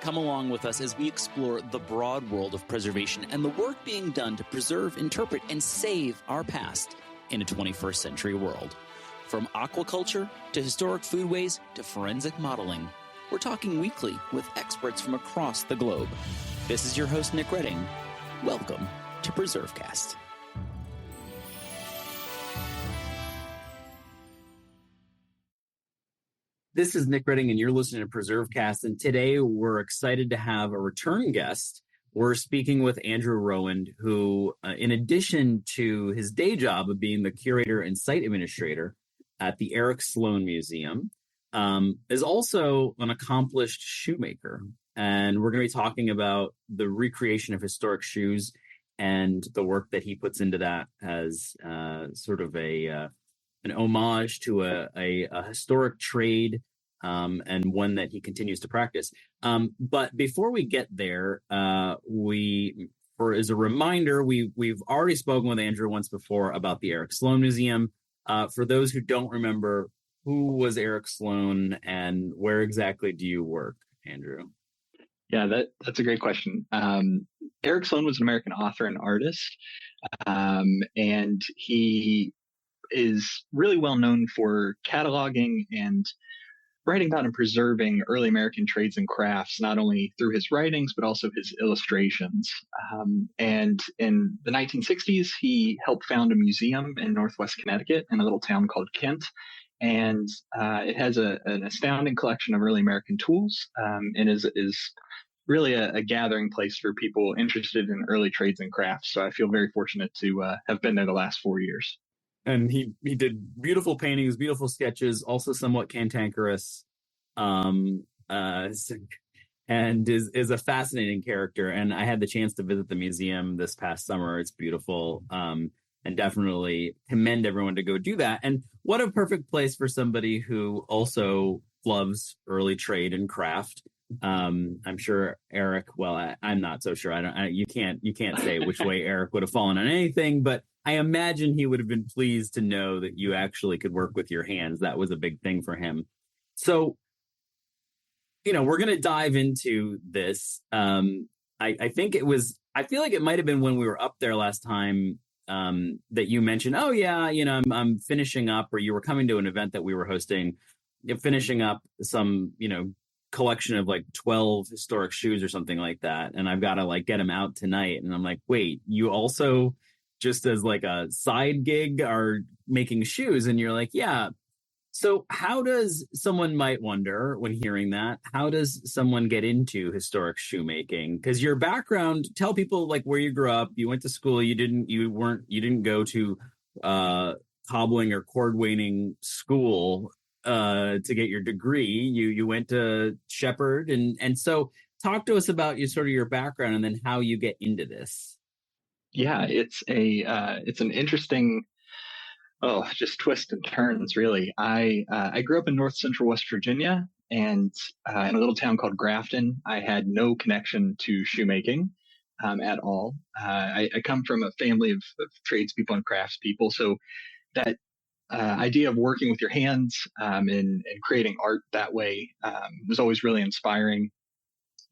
Come along with us as we explore the broad world of preservation and the work being done to preserve, interpret, and save our past in a 21st century world. From aquaculture to historic foodways to forensic modeling, we're talking weekly with experts from across the globe. This is your host, Nick Redding. Welcome to PreserveCast. This is Nick Redding, and you're listening to PreserveCast. And today we're excited to have a return guest. We're speaking with Andrew Rowand, who, in addition to his day job of being the curator and site administrator at the Eric Sloane Museum, is also an accomplished shoemaker. And we're going to be talking about the recreation of historic shoes and the work that he puts into that as sort of an homage to a historic trade, and one that he continues to practice. But before we get there, as a reminder, we've already spoken with Andrew once before about the Eric Sloane Museum. For those who don't remember, who was Eric Sloane and where exactly do you work, Andrew? Yeah, that's a great question. Eric Sloane was an American author and artist, and he is really well known for cataloging and writing about and preserving early American trades and crafts, not only through his writings, but also his illustrations. And in the 1960s, he helped found a museum in Northwest Connecticut in a little town called Kent. And it has an astounding collection of early American tools, and is really a gathering place for people interested in early trades and crafts. So I feel very fortunate to have been there the last 4 years. And he did beautiful paintings, beautiful sketches, also somewhat cantankerous, and is a fascinating character. And I had the chance to visit the museum this past summer. It's beautiful, and definitely commend everyone to go do that. And what a perfect place for somebody who also loves early trade and craft. I'm sure Eric, well, I'm not so sure. You can't say which way Eric would have fallen on anything, but I imagine he would have been pleased to know that you actually could work with your hands. That was a big thing for him. So, we're going to dive into this. I feel like it might have been when we were up there last time, that you mentioned, oh yeah, I'm finishing up, or you were coming to an event that we were hosting, finishing up some, collection of like 12 historic shoes or something like that. And I've got to get them out tonight. And I'm like, wait, you also just as like a side gig are making shoes? And you're like, yeah. So how does someone might wonder when hearing that, how does someone get into historic shoemaking? Because your background, tell people where you grew up, you went to school, you didn't go to cobbling or cordwaining school to get your degree. You went to Shepherd, and so talk to us about your background and then how you get into this. Yeah, it's an interesting, just twists and turns, really. I grew up in North Central West Virginia, and in a little town called Grafton. I had no connection to shoemaking at all. I come from a family of tradespeople and craftspeople, so that idea of working with your hands and creating art that way was always really inspiring.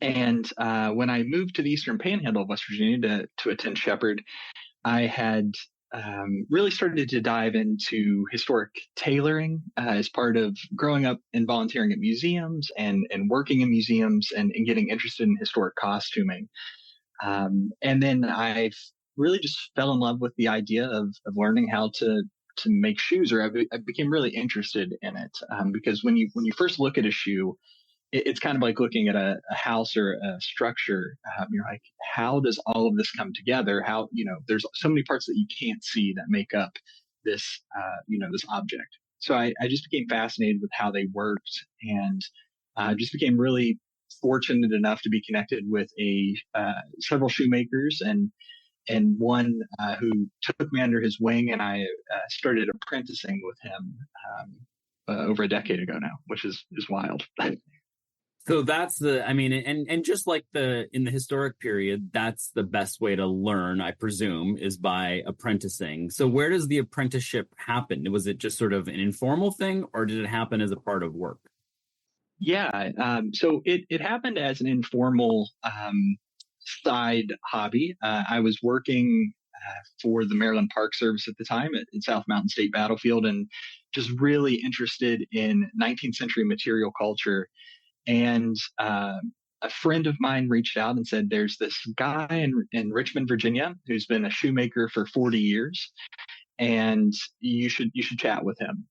And when I moved to the Eastern Panhandle of West Virginia to attend Shepherd, I had really started to dive into historic tailoring as part of growing up and volunteering at museums and working in museums and getting interested in historic costuming. And then I really just fell in love with the idea of learning how to make shoes, or I became really interested in it because when you first look at a shoe, it's kind of like looking at a house or a structure. You're like, how does all of this come together? How, there's so many parts that you can't see that make up this, this object. So I just became fascinated with how they worked, and just became really fortunate enough to be connected with several shoemakers and one who took me under his wing, and I started apprenticing with him over a decade ago now, which is wild. So that's and just like in the historic period, that's the best way to learn, I presume, is by apprenticing. So where does the apprenticeship happen? Was it just sort of an informal thing, or did it happen as a part of work? Yeah. So it happened as an informal side hobby. I was working for the Maryland Park Service at the time at South Mountain State Battlefield, and just really interested in 19th century material culture. And a friend of mine reached out and said, "There's this guy in Richmond, Virginia, who's been a shoemaker for 40 years, and you should chat with him."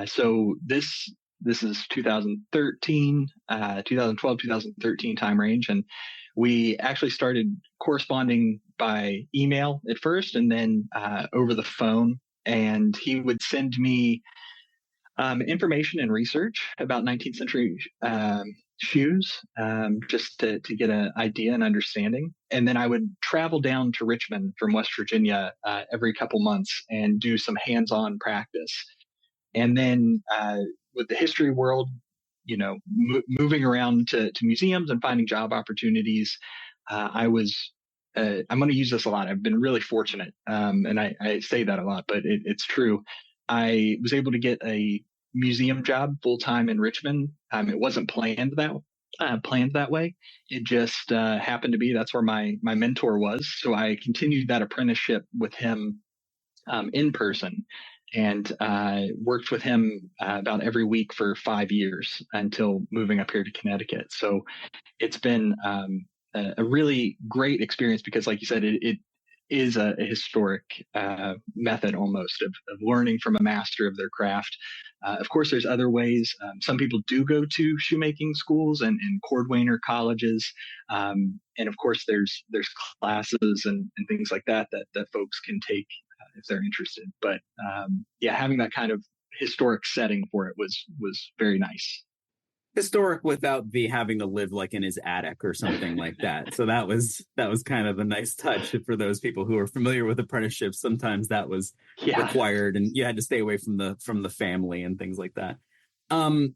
So this is 2013, 2012, 2013 time range, and we actually started corresponding by email at first, and then over the phone. And he would send me information and research about 19th century shoes, just to get an idea and understanding. And then I would travel down to Richmond from West Virginia every couple months and do some hands-on practice. And then with the history world, moving around to museums and finding job opportunities, I'm going to use this a lot. I've been really fortunate, and I say that a lot, but it's true. I was able to get a museum job full time in Richmond. It wasn't planned that way. It just happened to be that's where my mentor was. So I continued that apprenticeship with him in person, and worked with him about every week for 5 years until moving up here to Connecticut. So it's been a really great experience because, like you said, it is a historic method almost of learning from a master of their craft. Of course, there's other ways. Some people do go to shoemaking schools and cordwainer colleges, and of course, there's classes and things like that folks can take if they're interested. But yeah, having that kind of historic setting for it was very nice. Historic without the having to live like in his attic or something like that. So that was kind of a nice touch for those people who are familiar with apprenticeships. Sometimes that was Yeah, required, and you had to stay away from the family and things like that. Um,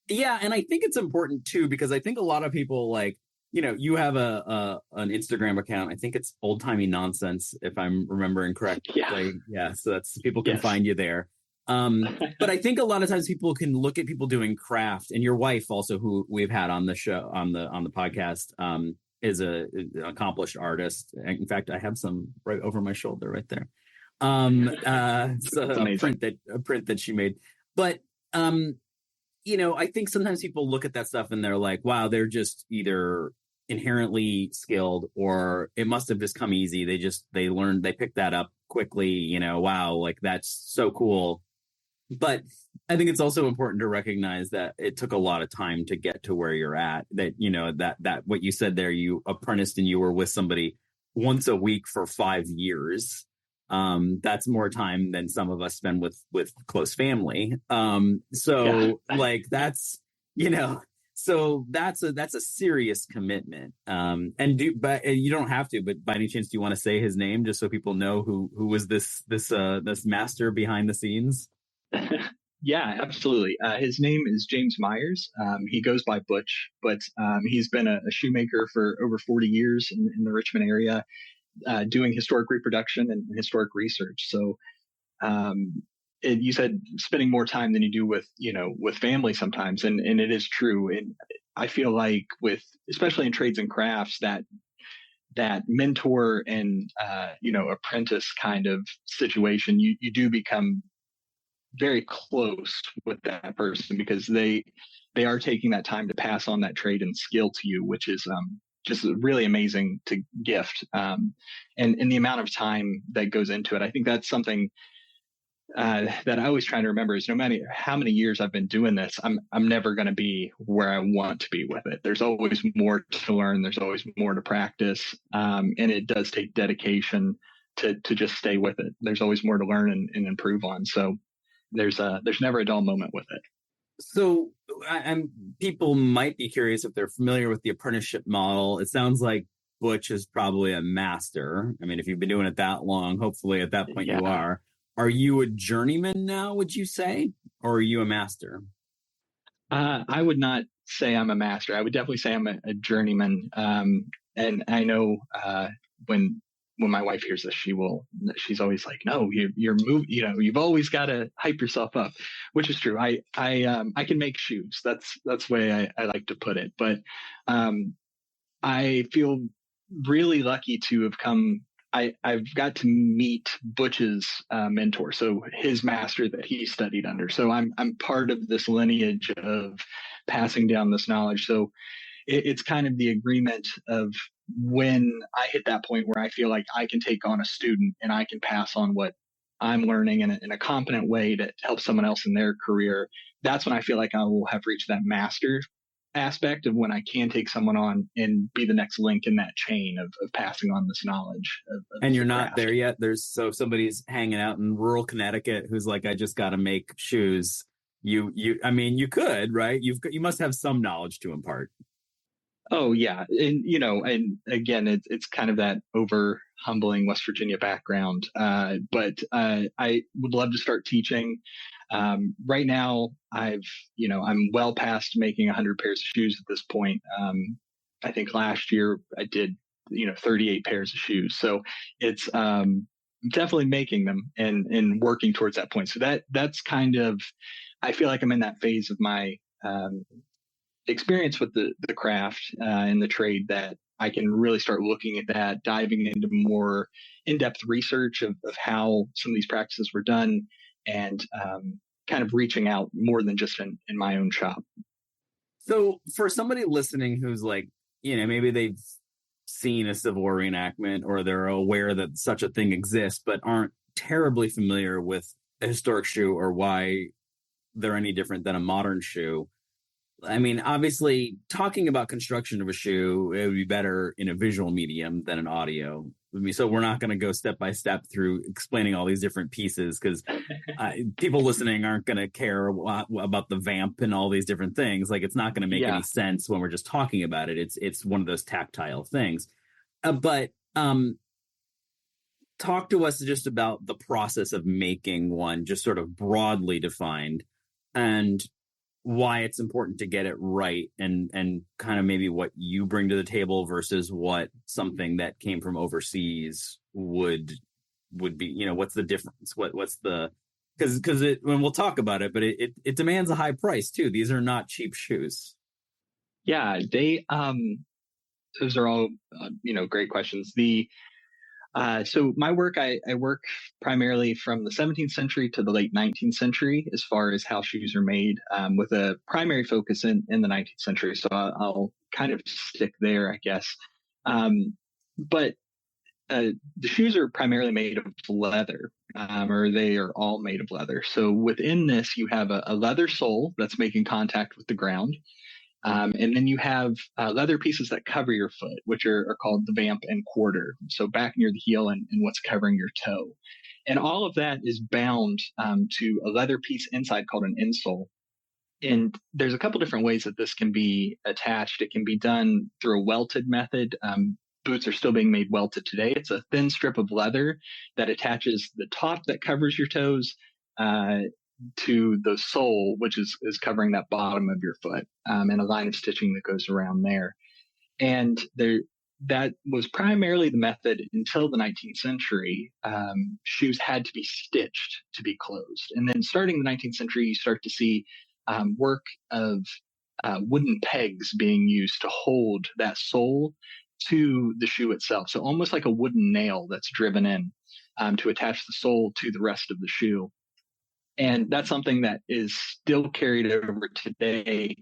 yeah, and I think it's important too because I think a lot of people like you have a an Instagram account. I think it's Old Timey Nonsense, if I'm remembering yeah, correctly. Yeah, so that's people can yes, find you there. But I think a lot of times people can look at people doing craft, and your wife also, who we've had on the show on the podcast, is an accomplished artist. In fact, I have some right over my shoulder right there. It's that's amazing. a print that she made. But I think sometimes people look at that stuff and they're like, wow, they're just either inherently skilled or it must have just come easy. They learned, they picked that up quickly, wow, like that's so cool. But I think it's also important to recognize that it took a lot of time to get to where you're at. That, that what you said there, you apprenticed and you were with somebody once a week for 5 years. That's more time than some of us spend with close family. Yeah. So like that's a serious commitment. But you don't have to, but by any chance, do you want to say his name just so people know who was this master behind the scenes? Yeah, absolutely. His name is James Myers. He goes by Butch, but he's been a shoemaker for over 40 years in the Richmond area, doing historic reproduction and historic research. So you said spending more time than you do with family sometimes, and it is true. And I feel like especially in trades and crafts, that mentor and apprentice kind of situation, you do become very close with that person because they are taking that time to pass on that trade and skill to you, which is just really amazing to gift. And the amount of time that goes into it, I think that's something that I always try to remember is no matter how many years I've been doing this, I'm never going to be where I want to be with it. There's always more to learn. There's always more to practice, and it does take dedication to just stay with it. There's always more to learn and improve on. So there's never a dull moment with it. So I'm people might be curious if they're familiar with the apprenticeship model. It sounds like Butch is probably a master. I mean, if you've been doing it that long, hopefully at that point you Yeah. are. Are you a journeyman now, would you say? Or are you a master? I would not say I'm a master. I would definitely say I'm a journeyman. And I know when when my wife hears this, she's always like, no, you're moving, you've always got to hype yourself up, which is true. I can make shoes. That's the way I like to put it. But, I feel really lucky to have I've got to meet Butch's mentor, so his master that he studied under. So I'm part of this lineage of passing down this knowledge. So it's kind of the agreement of when I hit that point where I feel like I can take on a student and I can pass on what I'm learning in a competent way to help someone else in their career. That's when I feel like I will have reached that master aspect of when I can take someone on and be the next link in that chain of passing on this knowledge. And you're not there yet. So if somebody's hanging out in rural Connecticut who's like, I just got to make shoes. I mean, you could, right? You must have some knowledge to impart. Oh yeah. And, and again, it's kind of that over humbling West Virginia background. But I would love to start teaching. Right now I'm well past making 100 pairs of shoes at this point. I think last year I did, 38 pairs of shoes. So it's, definitely making them and working towards that point. So that's kind of, I feel like I'm in that phase of my, experience with the craft and the trade that I can really start looking at that, diving into more in-depth research of how some of these practices were done, and kind of reaching out more than just in my own shop. So for somebody listening who's like, maybe they've seen a Civil War reenactment or they're aware that such a thing exists, but aren't terribly familiar with a historic shoe or why they're any different than a modern shoe. I mean, obviously, talking about construction of a shoe, it would be better in a visual medium than an audio. I mean, so we're not going to go step by step through explaining all these different pieces because people listening aren't going to care about the vamp and all these different things. Like, it's not going to make any sense when we're just talking about it. It's one of those tactile things. But talk to us just about the process of making one, just sort of broadly defined, and why it's important to get it right, and kind of maybe what you bring to the table versus what something that came from overseas would be. What's the difference? What's the, because when we'll talk about it, but it demands a high price too. These are not cheap shoes. Yeah, those are all great questions. So my work, I work primarily from the 17th century to the late 19th century as far as how shoes are made, with a primary focus in the 19th century. So I'll kind of stick there, I guess. But the shoes are primarily made of leather, or they are all made of leather. So within this, you have a leather sole that's making contact with the ground. And then you have leather pieces that cover your foot, which are called the vamp and quarter. So back near the heel and what's covering your toe. And all of that is bound to a leather piece inside called an insole. And there's a couple different ways that this can be attached. It can be done through a welted method. Boots are still being made welted today. It's a thin strip of leather that attaches the top that covers your toes to the sole, which is covering that bottom of your foot, and a line of stitching that goes around there. And that was primarily the method until the 19th century. Shoes had to be stitched to be closed. And then starting the 19th century, you start to see work of wooden pegs being used to hold that sole to the shoe itself. So almost like a wooden nail that's driven in to attach the sole to the rest of the shoe. And that's something that is still carried over today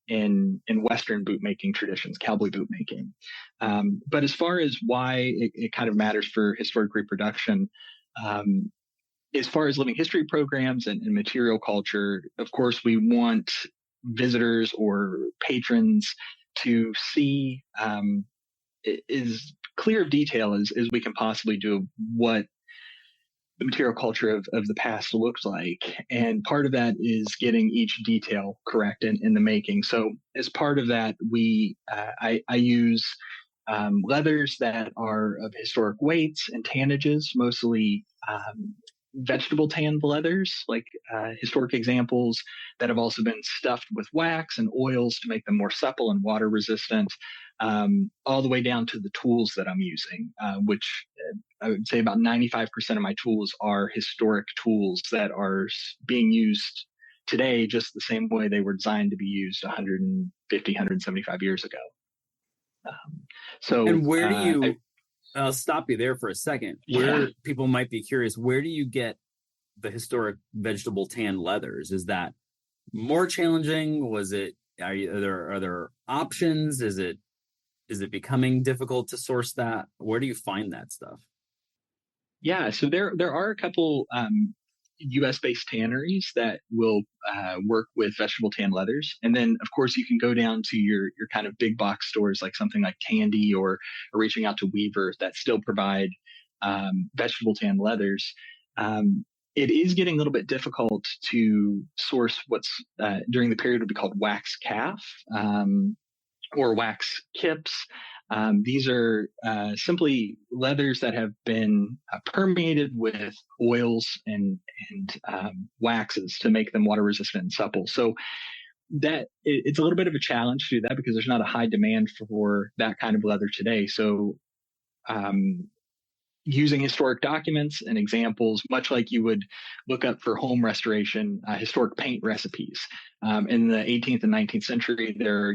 in Western boot making traditions, cowboy boot making. But as far as why it kind of matters for historic reproduction, as far as living history programs and material culture, of course, we want visitors or patrons to see as clear of detail as we can possibly do what the material culture of the past looks like. And part of that is getting each detail correct in the making. So as part of that, I use leathers that are of historic weights and tannages, mostly vegetable tanned leathers, like historic examples that have also been stuffed with wax and oils to make them more supple and water resistant. all the way down to the tools that I'm using, which I would say about 95% of my tools are historic tools that are being used today just the same way they were designed to be used 150, 175 years ago. And where do you, I'll stop you there for a second, where people might be curious, where do you get the historic vegetable tan leathers? Is that more challenging? Are there options? Is it becoming difficult to source that? Where do you find that stuff? Yeah, so there are a couple U.S.-based tanneries that will work with vegetable tan leathers, and then of course you can go down to your kind of big box stores like something like Tandy or reaching out to Weaver that still provide vegetable tan leathers. It is getting a little bit difficult to source what's during the period would be called wax calf or wax kips. These are simply leathers that have been permeated with oils and waxes to make them water resistant and supple. So it's a little bit of a challenge to do that because there's not a high demand for that kind of leather today. So using historic documents and examples, much like you would look up for home restoration, historic paint recipes. In the 18th and 19th century, there are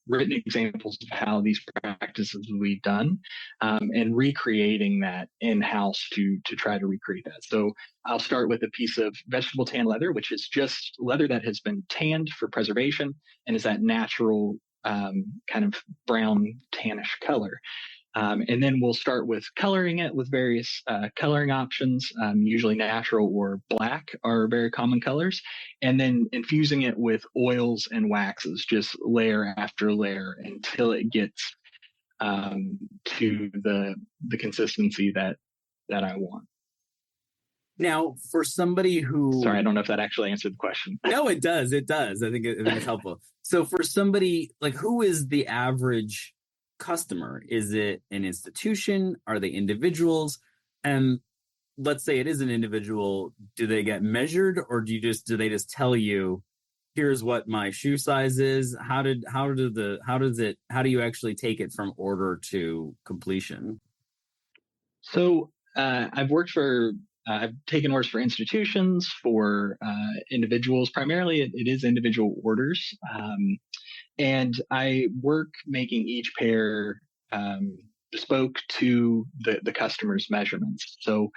written examples of how these practices will be done, and recreating that in-house to try to recreate that. So I'll start with a piece of vegetable tan leather, which is just leather that has been tanned for preservation and is that natural kind of brown tannish color. And then we'll start with coloring it with various coloring options. Usually natural or black are very common colors. And then infusing it with oils and waxes, just layer after layer until it gets to the consistency that I want. Now, for somebody who... Sorry, I don't know if that actually answered the question. No, it does. It does. I think it's helpful. So for somebody, like, who is the average customer? Is it an institution? Are they individuals? And let's say it is an individual, do they get measured, or do they just tell you, here's what my shoe size is? How do you actually take it from order to completion? So I've taken orders for institutions, for individuals. Primarily, it is individual orders. And I work making each pair bespoke to the customer's measurements. So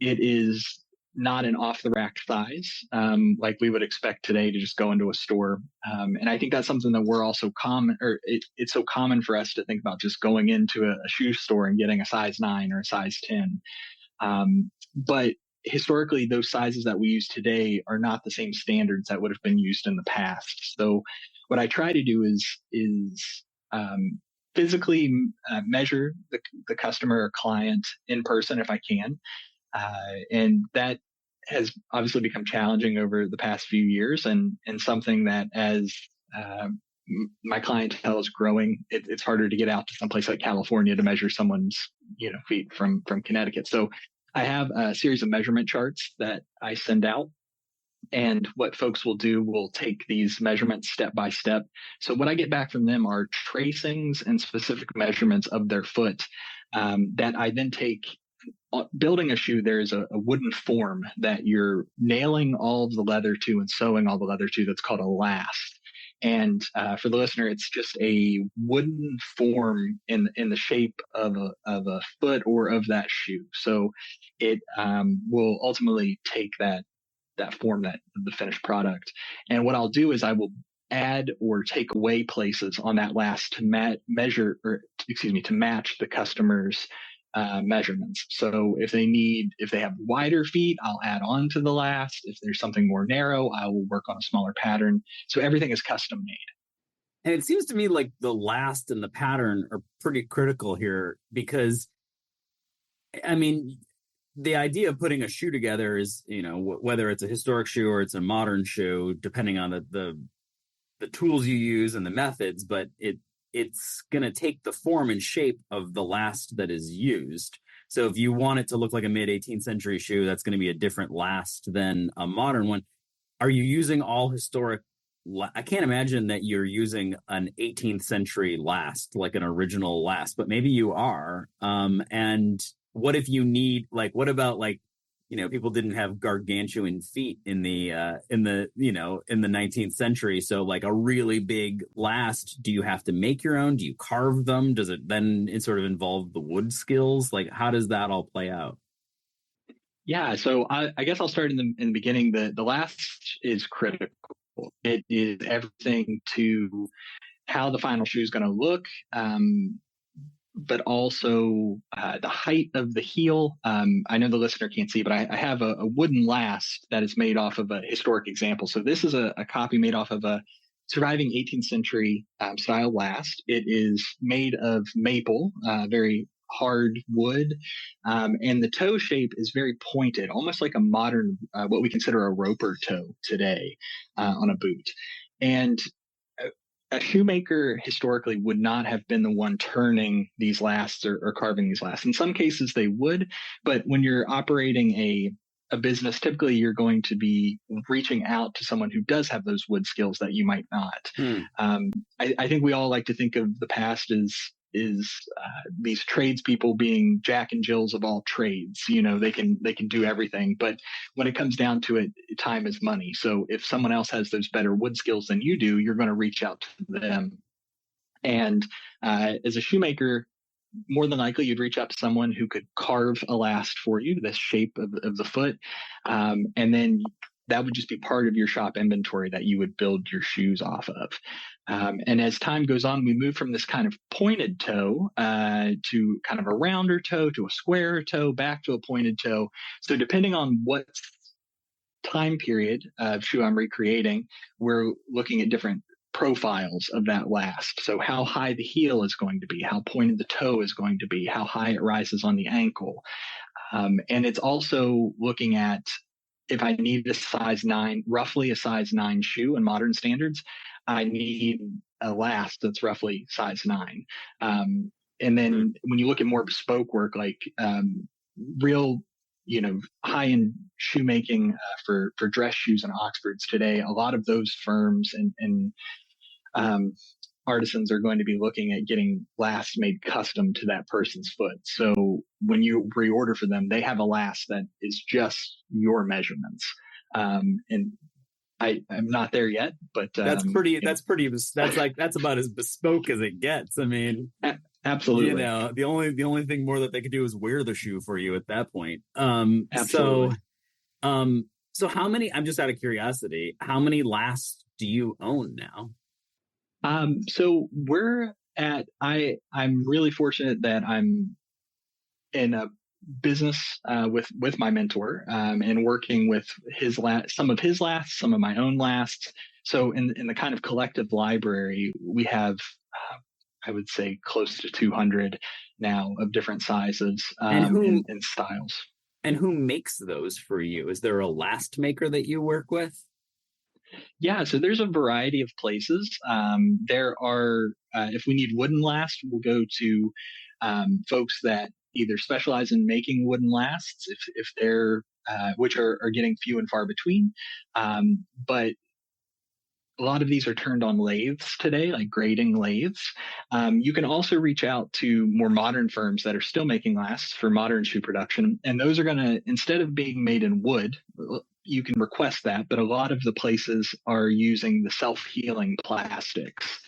it is not an off-the-rack size like we would expect today to just go into a store. And I think that's something that we're also common, or it's so common for us to think about just going into a shoe store and getting a size 9 or a size 10. But historically, those sizes that we use today are not the same standards that would have been used in the past. So what I try to do is physically measure the customer or client in person if I can. And that has obviously become challenging over the past few years, and something that as my clientele is growing, it's harder to get out to someplace like California to measure someone's feet from Connecticut. So I have a series of measurement charts that I send out. And what folks will do will take these measurements step by step. So what I get back from them are tracings and specific measurements of their foot that I then take. Building a shoe, there's a wooden form that you're nailing all of the leather to and sewing all the leather to. That's called a last. And for the listener, it's just a wooden form in the shape of a foot or of that shoe. So it will ultimately take that form, the finished product. And what I'll do is I will add or take away places on that last to match the customer's measurements. So if they have wider feet, I'll add on to the last. If there's something more narrow, I will work on a smaller pattern. So everything is custom made. And it seems to me like the last and the pattern are pretty critical here, because, I mean, the idea of putting a shoe together is, whether it's a historic shoe or it's a modern shoe, depending on the tools you use and the methods, but it's going to take the form and shape of the last that is used. So if you want it to look like a mid-18th century shoe, that's going to be a different last than a modern one. Are you using all historic I can't imagine that you're using an 18th century last, like an original last, but maybe you are. And what if you need, like, what about like, people didn't have gargantuan feet in the 19th century. So like a really big last, do you have to make your own? Do you carve them? Does it then sort of involve the wood skills? Like, how does that all play out? Yeah, so I guess I'll start in the beginning. The last is critical. It is everything to how the final shoe is going to look, but also the height of the heel. I know the listener can't see, but I have a wooden last that is made off of a historic example. So this is a copy made off of a surviving 18th century style last. It is made of maple, very hard wood, and the toe shape is very pointed, almost like a modern, what we consider a roper toe today on a boot. And a shoemaker historically would not have been the one turning these lasts or carving these lasts. In some cases they would, but when you're operating a business, typically you're going to be reaching out to someone who does have those wood skills that you might not. Hmm. I think we all like to think of the past as these tradespeople being Jack and Jills of all trades. They can do everything, but when it comes down to it, time is money. So if someone else has those better wood skills than you do, you're going to reach out to them. And as a shoemaker, more than likely you'd reach out to someone who could carve a last for you, the shape of the foot, and then that would just be part of your shop inventory that you would build your shoes off of. And as time goes on, we move from this kind of pointed toe to kind of a rounder toe to a square toe, back to a pointed toe. So depending on what time period of shoe I'm recreating, we're looking at different profiles of that last. So how high the heel is going to be, how pointed the toe is going to be, how high it rises on the ankle. And it's also looking at if I need a size 9, roughly a size 9 shoe in modern standards, I need a last that's roughly size 9. And then when you look at more bespoke work, like real, high-end shoemaking for dress shoes and Oxfords today, a lot of those firms and artisans are going to be looking at getting lasts made custom to that person's foot. So when you reorder for them, they have a last that is just your measurements. And I'm not there yet, but that's about as bespoke as it gets. I mean, absolutely. The only thing more that they could do is wear the shoe for you at that point. Absolutely. So how many, I'm just out of curiosity, how many lasts do you own now? So I'm really fortunate that I'm in a business with my mentor and working with some of his lasts, some of my own lasts. So in the kind of collective library, we have, I would say, close to 200 now of different sizes and styles. And who makes those for you? Is there a last maker that you work with? Yeah, so there's a variety of places. There are, if we need wooden last, we'll go to folks that either specialize in making wooden lasts, if they're, which are getting few and far between. But a lot of these are turned on lathes today, like grading lathes. You can also reach out to more modern firms that are still making lasts for modern shoe production. And those are going to, instead of being made in wood, you can request that, but a lot of the places are using the self-healing plastics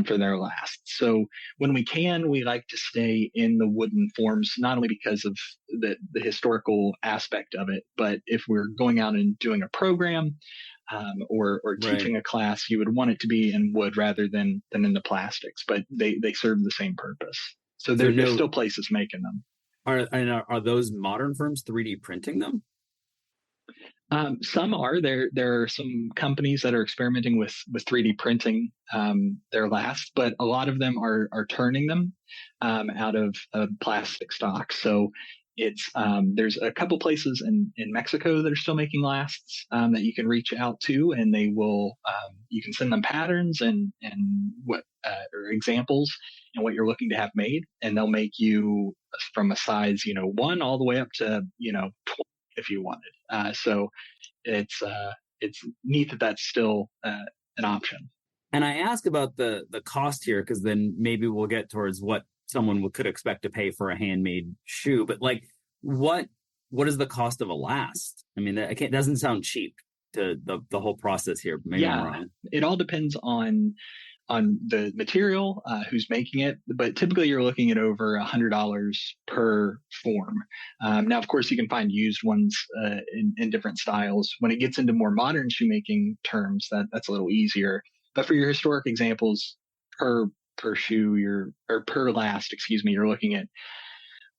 for their lasts. So when we can, we like to stay in the wooden forms, not only because of the historical aspect of it, but if we're going out and doing a program or teaching a class, you would want it to be in wood rather than in the plastics, but they serve the same purpose. So there's still places making them. Are those modern firms 3D printing them? Some are. There are some companies that are experimenting with 3D printing their lasts, but a lot of them are turning them out of plastic stock. So it's there's a couple places in Mexico that are still making lasts that you can reach out to, and they will you can send them patterns and what or examples and what you're looking to have made, and they'll make you from a size 1 all the way up to 20 if you wanted. So it's neat that that's still an option. And I ask about the cost here because then maybe we'll get towards what someone could expect to pay for a handmade shoe. But like, what is the cost of a last? I mean, that doesn't sound cheap to the whole process here. Maybe I'm wrong. It all depends on the material, who's making it, but typically you're looking at over $100 per form. Now, of course, you can find used ones in different styles. When it gets into more modern shoemaking terms, that's a little easier. But for your historic examples, per shoe, or per last, excuse me, you're looking at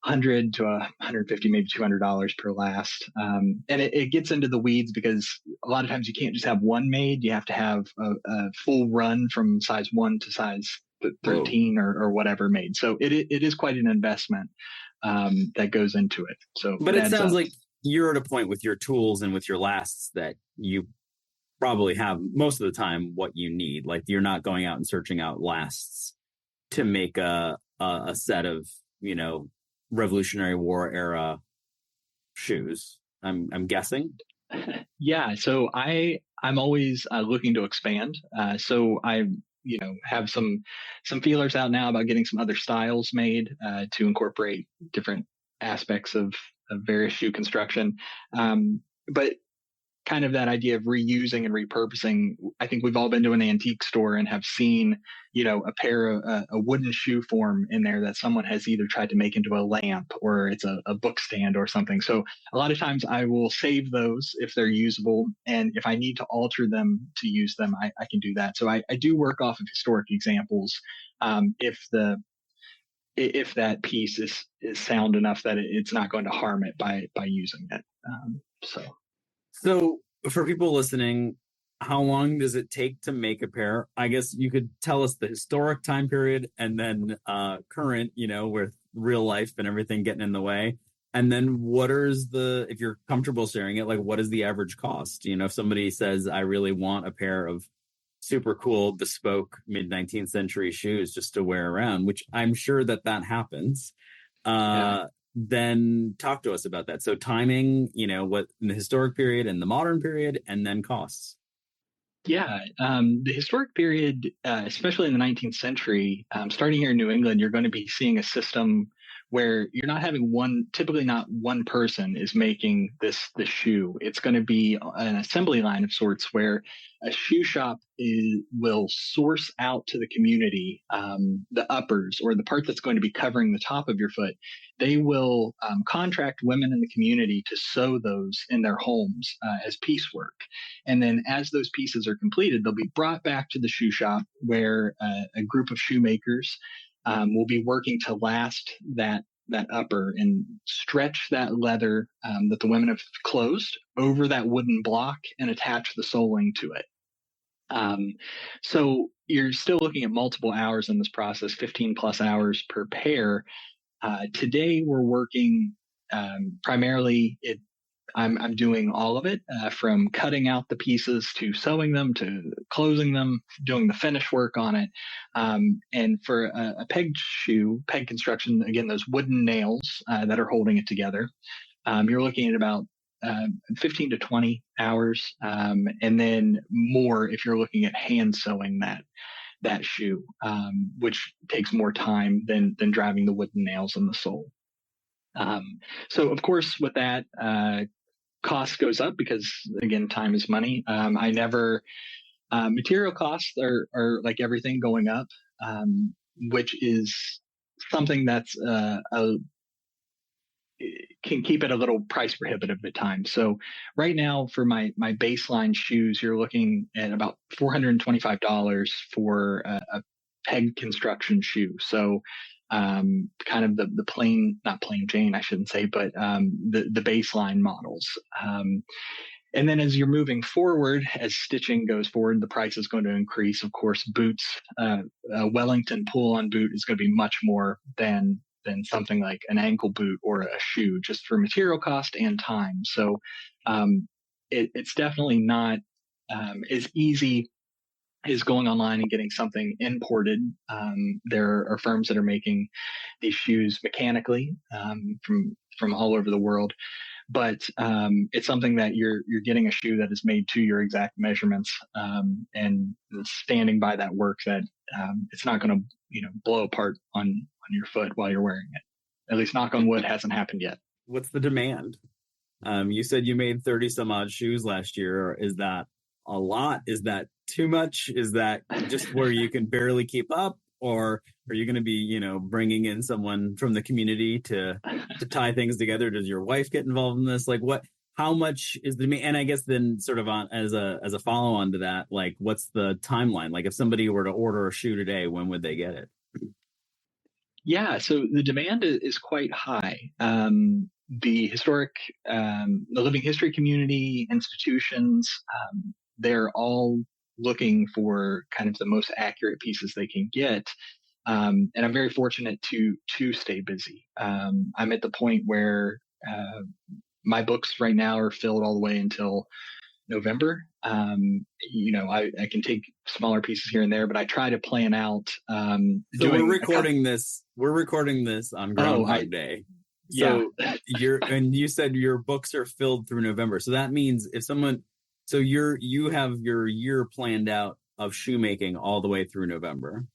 100 to 150, maybe $200 per last. And it gets into the weeds because a lot of times you can't just have one made. You have to have a full run from size 1 to size 13 or whatever made. So it is quite an investment that goes into it. So, but it sounds like you're at a point with your tools and with your lasts that you probably have most of the time what you need. Like you're not going out and searching out lasts to make a set of, Revolutionary War era shoes. I'm guessing. Yeah. So I'm always looking to expand. So I, have some feelers out now about getting some other styles made to incorporate different aspects of various shoe construction. But kind of that idea of reusing and repurposing. I think we've all been to an antique store and have seen, a wooden shoe form in there that someone has either tried to make into a lamp or it's a book stand or something. So a lot of times I will save those if they're usable. And if I need to alter them to use them, I can do that. So I do work off of historic examples. If that piece is sound enough that it's not going to harm it by using it. So for people listening, how long does it take to make a pair? I guess you could tell us the historic time period and then current, with real life and everything getting in the way. And then if you're comfortable sharing it, like what is the average cost? If somebody says, I really want a pair of super cool, bespoke mid-19th century shoes just to wear around, which I'm sure that happens. Then talk to us about that. So timing, what in the historic period and the modern period, and then costs. Yeah. The historic period, especially in the 19th century, starting here in New England, you're going to be seeing a system where you're not having typically not one person is making the shoe. It's going to be an assembly line of sorts where a shoe shop will source out to the community the uppers or the part that's going to be covering the top of your foot. They will contract women in the community to sew those in their homes as piecework. And then as those pieces are completed, they'll be brought back to the shoe shop where a group of shoemakers will be working to last that upper and stretch that leather that the women have closed over that wooden block and attach the soling to it. So you're still looking at multiple hours in this process, 15 plus hours per pair. Today we're working primarily I'm doing all of it, from cutting out the pieces to sewing them to closing them, doing the finish work on it. And for a peg construction, again, those wooden nails that are holding it together, you're looking at about 15 to 20 hours, and then more if you're looking at hand sewing that shoe, which takes more time than driving the wooden nails in the sole. So of course, with that, cost goes up because again, time is money. Material costs are like everything going up, which is something that's, can keep it a little price prohibitive at times. So right now for my baseline shoes, you're looking at about $425 for a peg construction shoe. So kind of the not plain Jane, I shouldn't say, but the baseline models. And then as you're moving forward, as stitching goes forward, the price is going to increase. Of course, boots, a Wellington pull-on boot is going to be much more than something like an ankle boot or a shoe, just for material cost and time. So it's definitely not as easy is going online and getting something imported. There are firms that are making these shoes mechanically from all over the world. but it's something that you're getting a shoe that is made to your exact measurements, and standing by that work that it's not going to blow apart on your foot while you're wearing it. At least, knock on wood, hasn't happened yet. What's the demand? You said you made 30 some odd shoes last year. Is that a lot? Is that too much? Is that just where you can barely keep up? Or are you going to be, bringing in someone from the community to tie things together? Does your wife get involved in this? Like how much is the, and I guess then sort of on as a follow on to that, like what's the timeline? Like if somebody were to order a shoe today, when would they get it? Yeah, so the demand is quite high. The historic, the living history community, institutions, they're all looking for kind of the most accurate pieces they can get. And I'm very fortunate to stay busy. I'm at the point where my books right now are filled all the way until November. I can take smaller pieces here and there, but I try to plan out. So we're recording this on Groundhog Day. So you said your books are filled through November. So that means you have your year planned out of shoemaking all the way through November.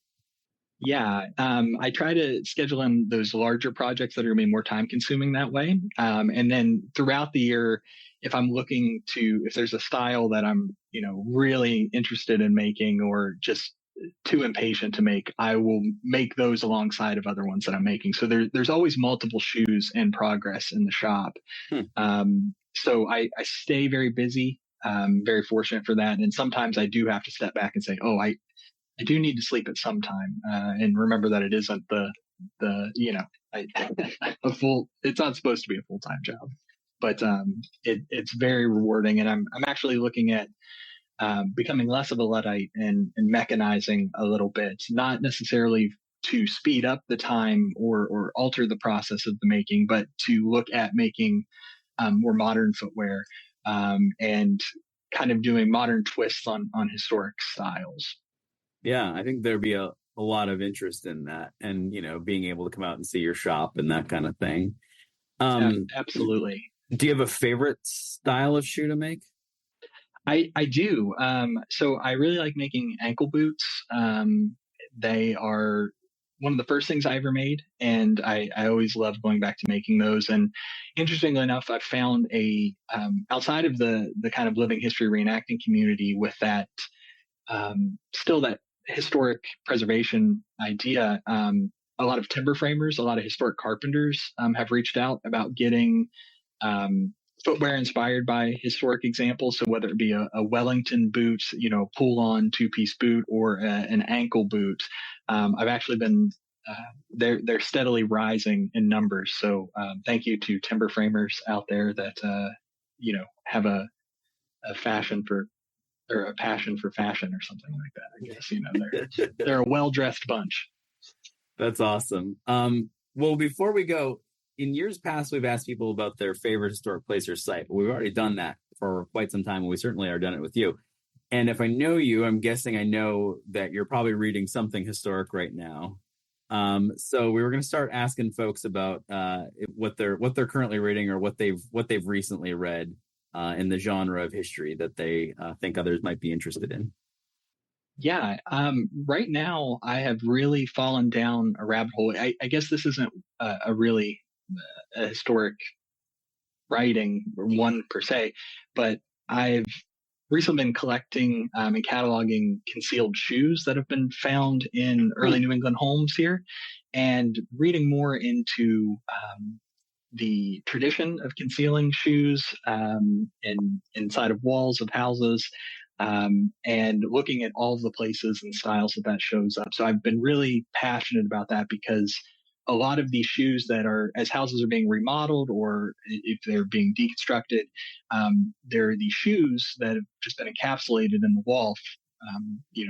Yeah. I try to schedule in those larger projects that are going to be more time consuming that way. And then throughout the year, if there's a style that I'm, really interested in making or just too impatient to make, I will make those alongside of other ones that I'm making. So there's always multiple shoes in progress in the shop. So I stay very busy. Very fortunate for that. And sometimes I do have to step back and say, I do need to sleep at some time, and remember that it isn't it's not supposed to be a full-time job, but it's very rewarding. And I'm actually looking at becoming less of a Luddite and mechanizing a little bit, not necessarily to speed up the time or alter the process of the making, but to look at making more modern footwear, and kind of doing modern twists on historic styles. Yeah, I think there'd be a lot of interest in that, and being able to come out and see your shop and that kind of thing. Absolutely. Do you have a favorite style of shoe to make? I do. So I really like making ankle boots. They are one of the first things I ever made, and I always love going back to making those. And interestingly enough, I've found outside of the kind of living history reenacting community with that, still that historic preservation idea, a lot of timber framers, a lot of historic carpenters have reached out about getting footwear inspired by historic examples. So whether it be a Wellington boot, pull on 2-piece boot, or an ankle boot, I've actually been they're steadily rising in numbers. So thank you to timber framers out there that have a passion for fashion or something like that. I guess they're a well-dressed bunch. That's awesome. Well, before we go, in years past, we've asked people about their favorite historic place or site. We've already done that for quite some time, and we certainly are done it with you. And if I know you, I'm guessing I know that you're probably reading something historic right now. So we were going to start asking folks about what they're currently reading, or what they've recently read in the genre of history that they think others might be interested in. Yeah. Right now, I have really fallen down a rabbit hole. I guess this isn't a really a historic writing one per se, but I've recently been collecting and cataloging concealed shoes that have been found in early New England homes here, and reading more into the tradition of concealing shoes inside of walls of houses, and looking at all of the places and styles that shows up. So I've been really passionate about that, because a lot of these shoes as houses are being remodeled, or if they're being deconstructed, there are these shoes that have just been encapsulated in the wall,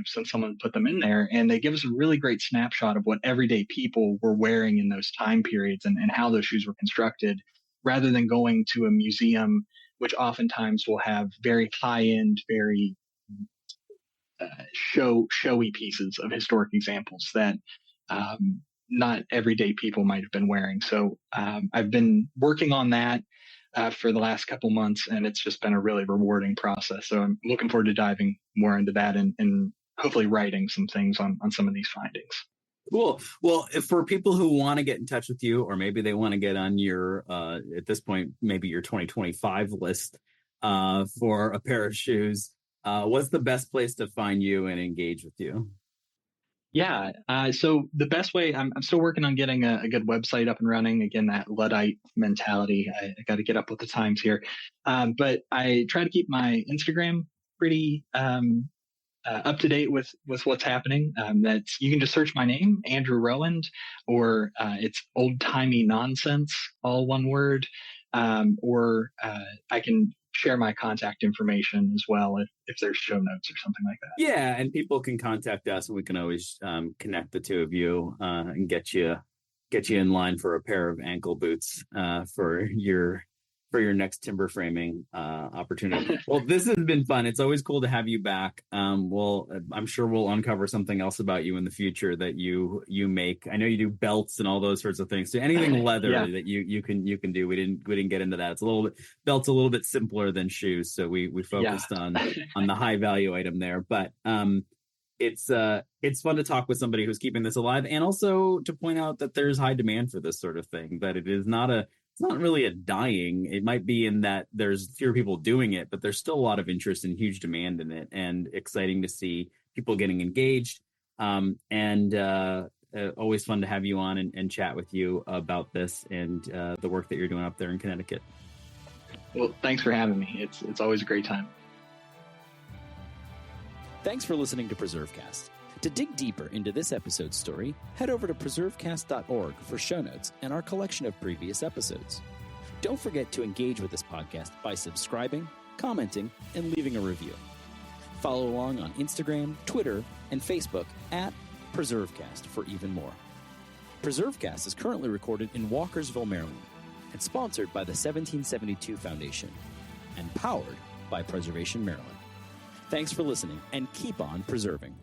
since someone put them in there, and they give us a really great snapshot of what everyday people were wearing in those time periods, and how those shoes were constructed, rather than going to a museum, which oftentimes will have very high-end, very showy pieces of historic examples that not everyday people might have been wearing. So I've been working on that. for the last couple months, and it's just been a really rewarding process. So I'm looking forward to diving more into that and hopefully writing some things on some of these findings. Cool. Well, if for people who want to get in touch with you, or maybe they want to get on your, at this point, maybe your 2025 list for a pair of shoes, what's the best place to find you and engage with you? Yeah. So the best way, I'm still working on getting a good website up and running. Again, that Luddite mentality. I got to get up with the times here. But I try to keep my Instagram pretty up to date with what's happening. That's, you can just search my name, Andrew Rowand, or it's Old Timey Nonsense, all one word. Or I can share my contact information as well if there's show notes or something like that. Yeah, and people can contact us, and we can always connect the two of you and get you in line for a pair of ankle boots for your next timber framing opportunity. Well, this has been fun. It's always cool to have you back. Well, I'm sure we'll uncover something else about you in the future that you make. I know you do belts and all those sorts of things. So anything leather that you can do. We didn't get into that. It's belt's a little bit simpler than shoes, so we focused on the high value item there. But it's fun to talk with somebody who's keeping this alive, and also to point out that there's high demand for this sort of thing. That it's not really a dying. It might be in that there's fewer people doing it, but there's still a lot of interest and huge demand in it, and exciting to see people getting engaged. Always fun to have you on and chat with you about this and the work that you're doing up there in Connecticut. Well, thanks for having me. It's always a great time. Thanks for listening to PreserveCast. To dig deeper into this episode's story, head over to preservecast.org for show notes and our collection of previous episodes. Don't forget to engage with this podcast by subscribing, commenting, and leaving a review. Follow along on Instagram, Twitter, and Facebook at PreserveCast for even more. PreserveCast is currently recorded in Walkersville, Maryland, and sponsored by the 1772 Foundation, and powered by Preservation Maryland. Thanks for listening, and keep on preserving.